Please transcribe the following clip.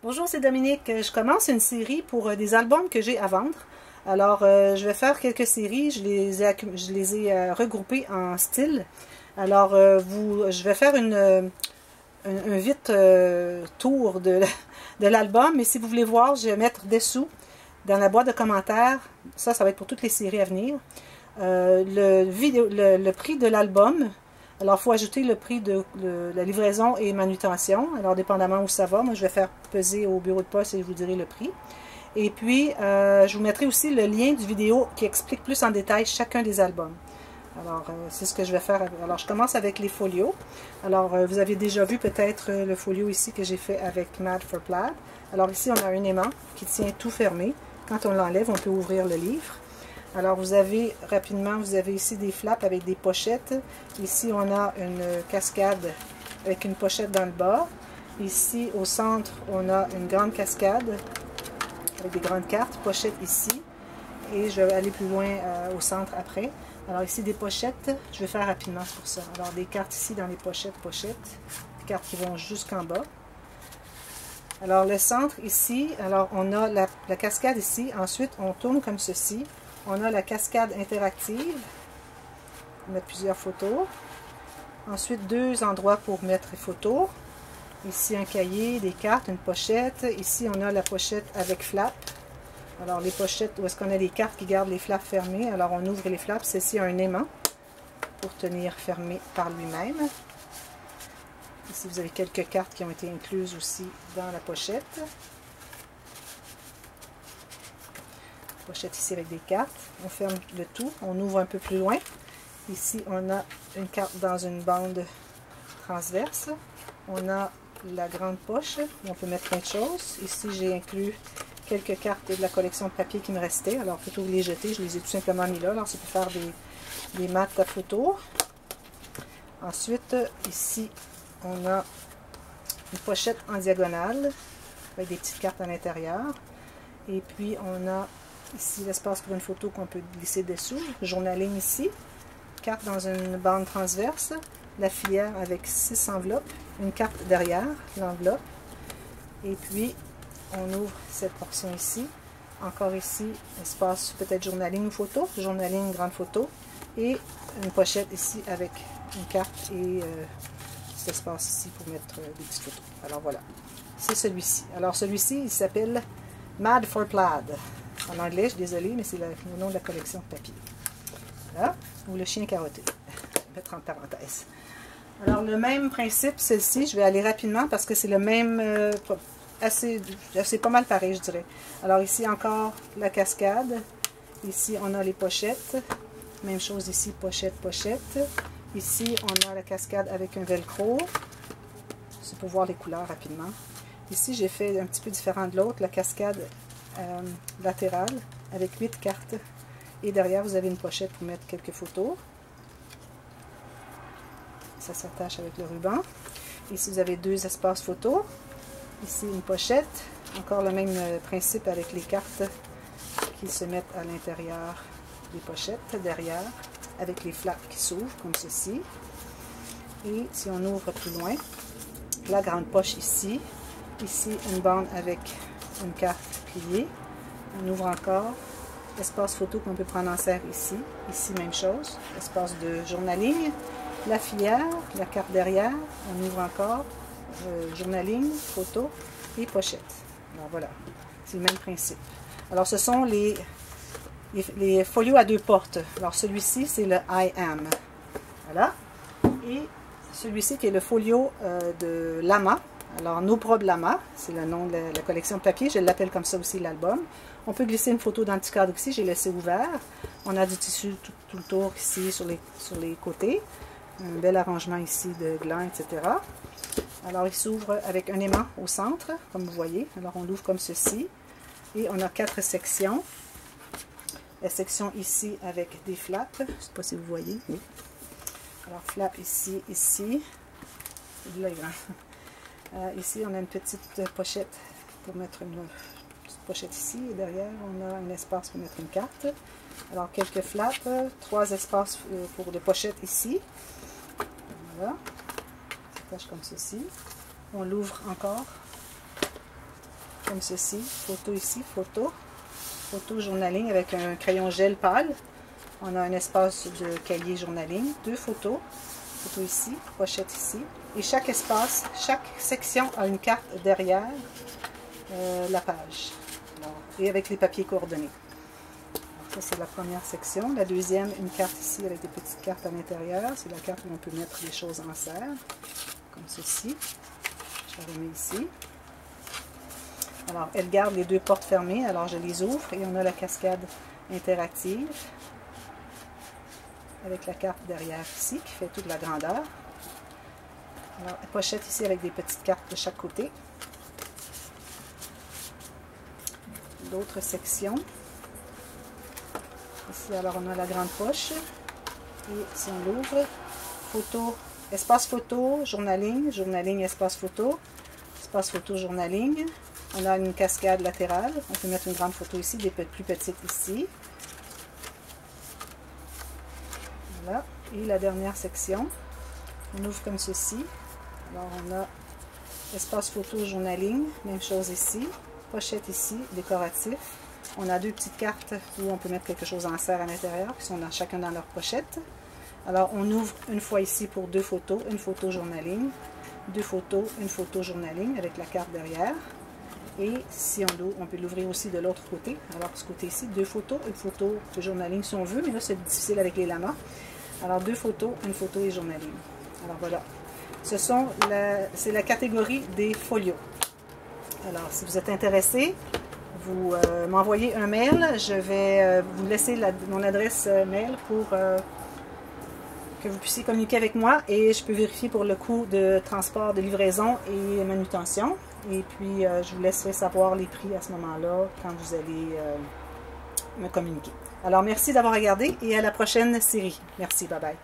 Bonjour, c'est Dominique. Je commence une série pour des albums que j'ai à vendre. Alors, je vais faire quelques séries. Je les ai regroupées en styles. Alors, je vais faire un vite tour de l'album. Mais si vous voulez voir, je vais mettre dessous, dans la boîte de commentaires, ça va être pour toutes les séries à venir, le prix de l'album. Alors, il faut ajouter le prix de la livraison et manutention. Alors, dépendamment où ça va, moi, je vais faire peser au bureau de poste et je vous dirai le prix. Et puis, je vous mettrai aussi le lien du vidéo qui explique plus en détail chacun des albums. Alors, c'est ce que je vais faire. Alors, je commence avec les folios. Alors, vous avez déjà vu peut-être le folio ici que j'ai fait avec Mad for Plaid. Alors, ici, on a un aimant qui tient tout fermé. Quand on l'enlève, on peut ouvrir le livre. Alors, vous avez, rapidement, vous avez ici des flaps avec des pochettes. Ici, on a une cascade avec une pochette dans le bas. Ici, au centre, on a une grande cascade avec des grandes cartes. Pochette ici. Et je vais aller plus loin au centre après. Alors, ici, des pochettes. Je vais faire rapidement pour ça. Alors, des cartes ici dans les pochettes. Des cartes qui vont jusqu'en bas. Alors, le centre ici, alors on a la cascade ici. Ensuite, on tourne comme ceci. On a la cascade interactive. On met plusieurs photos. Ensuite, deux endroits pour mettre les photos. Ici, un cahier, des cartes, une pochette. Ici, on a la pochette avec flap. Alors, les pochettes, où est-ce qu'on a les cartes qui gardent les flaps fermés. Alors, on ouvre les flaps. Ceci a un aimant pour tenir fermé par lui-même. Ici, vous avez quelques cartes qui ont été incluses aussi dans la pochette. Pochette ici avec des cartes. On ferme le tout. On ouvre un peu plus loin. Ici, on a une carte dans une bande transverse. On a la grande poche où on peut mettre plein de choses. Ici, j'ai inclus quelques cartes de la collection de papier qui me restait. Alors, plutôt que de les jeter, je les ai tout simplement mis là. Alors, c'est pour faire des mattes à photo. Ensuite, ici, on a une pochette en diagonale avec des petites cartes à l'intérieur. Et puis, on a ici l'espace pour une photo qu'on peut glisser dessous. Journaling ici. Carte dans une bande transverse. La filière avec 6 enveloppes. Une carte derrière l'enveloppe. Et puis, on ouvre cette portion ici. Encore ici, espace peut-être journaling ou photo. Journaling, grande photo. Et une pochette ici avec une carte et cet espace ici pour mettre des petites photos. Alors voilà, c'est celui-ci. Alors celui-ci, il s'appelle Mad for Plaid. En anglais, je suis désolée, mais c'est le nom de la collection de papier. Voilà, ou le chien carotté. Je vais mettre en parenthèse. Alors le même principe, celle-ci, je vais aller rapidement parce que c'est le même, c'est pas mal pareil, je dirais. Alors ici encore la cascade. Ici, on a les pochettes. Même chose ici, pochette, pochette. Ici, on a la cascade avec un velcro. C'est pour voir les couleurs rapidement. Ici, j'ai fait un petit peu différent de l'autre, la cascade latérale avec 8 cartes. Et derrière, vous avez une pochette pour mettre quelques photos. Ça s'attache avec le ruban. Ici, vous avez deux espaces photos. Ici, une pochette. Encore le même principe avec les cartes qui se mettent à l'intérieur des pochettes, derrière, avec les flaps qui s'ouvrent, comme ceci. Et si on ouvre plus loin, la grande poche ici. Ici, une bande avec une carte pliée. On ouvre encore. Espace photo qu'on peut prendre en serre ici. Ici, même chose. Espace de journaling. La filière, la carte derrière. On ouvre encore. Journaling, photo et pochette. Alors voilà, c'est le même principe. Alors ce sont les folios à deux portes. Alors celui-ci, c'est le I Am. Voilà. Et celui-ci qui est le folio de Lama. Alors No Prob Lama, c'est le nom de la collection de papier. Je l'appelle comme ça aussi l'album. On peut glisser une photo dans le petit cadre ici. J'ai laissé ouvert. On a du tissu tout le tour ici sur les côtés. Un bel arrangement ici de gland, etc. Alors il s'ouvre avec un aimant au centre, comme vous voyez. Alors on l'ouvre comme ceci. Et on a 4 sections. La section ici avec des flaps. Je ne sais pas si vous voyez. Oui. Alors flap ici, ici. Là, ici, on a une petite pochette pour mettre une petite pochette ici. Et derrière, on a un espace pour mettre une carte. Alors quelques flaps. 3 espaces pour les pochettes ici. Voilà. Ça s'attache comme ceci. On l'ouvre encore. comme ceci. Photo ici, photo. Photo journaling avec un crayon gel pâle. On a un espace de cahier journaling. 2 photos. Photo ici, pochette ici. Et chaque espace, chaque section a une carte derrière la page. Alors, et avec les papiers coordonnés. Ça, c'est la première section. La deuxième, une carte ici avec des petites cartes à l'intérieur. C'est la carte où on peut mettre des choses en serre, comme ceci. Je la remets ici. Alors, elle garde les 2 portes fermées. Alors, je les ouvre et on a la cascade interactive avec la carte derrière ici qui fait toute la grandeur. Alors, la pochette ici avec des petites cartes de chaque côté. D'autres sections. Ici, alors, on a la grande poche. Et si on l'ouvre, photo, espace photo, journaling, journaling, espace photo, journaling. On a une cascade latérale. On peut mettre une grande photo ici, des plus petites ici. Voilà. Et la dernière section, on ouvre comme ceci. Alors, on a espace photo, journaling, même chose ici. Pochette ici, décoratif. On a 2 petites cartes où on peut mettre quelque chose en serre à l'intérieur, qui sont chacun dans leur pochette. Alors, on ouvre une fois ici pour 2 photos, une photo journaling, 2 photos, une photo journaling avec la carte derrière. Et si on l'ouvre, on peut l'ouvrir aussi de l'autre côté. Alors, ce côté-ci, 2 photos, une photo de journaling si on veut, mais là, c'est difficile avec les lamas. Alors, 2 photos, une photo et journaling. Alors, voilà. C'est la catégorie des folios. Alors, si vous êtes intéressé, vous m'envoyez un mail. Je vais vous laisser mon adresse mail pour que vous puissiez communiquer avec moi et je peux vérifier pour le coût de transport, de livraison et manutention. Et puis, je vous laisserai savoir les prix à ce moment-là quand vous allez me communiquer. Alors, merci d'avoir regardé et à la prochaine série. Merci, bye bye.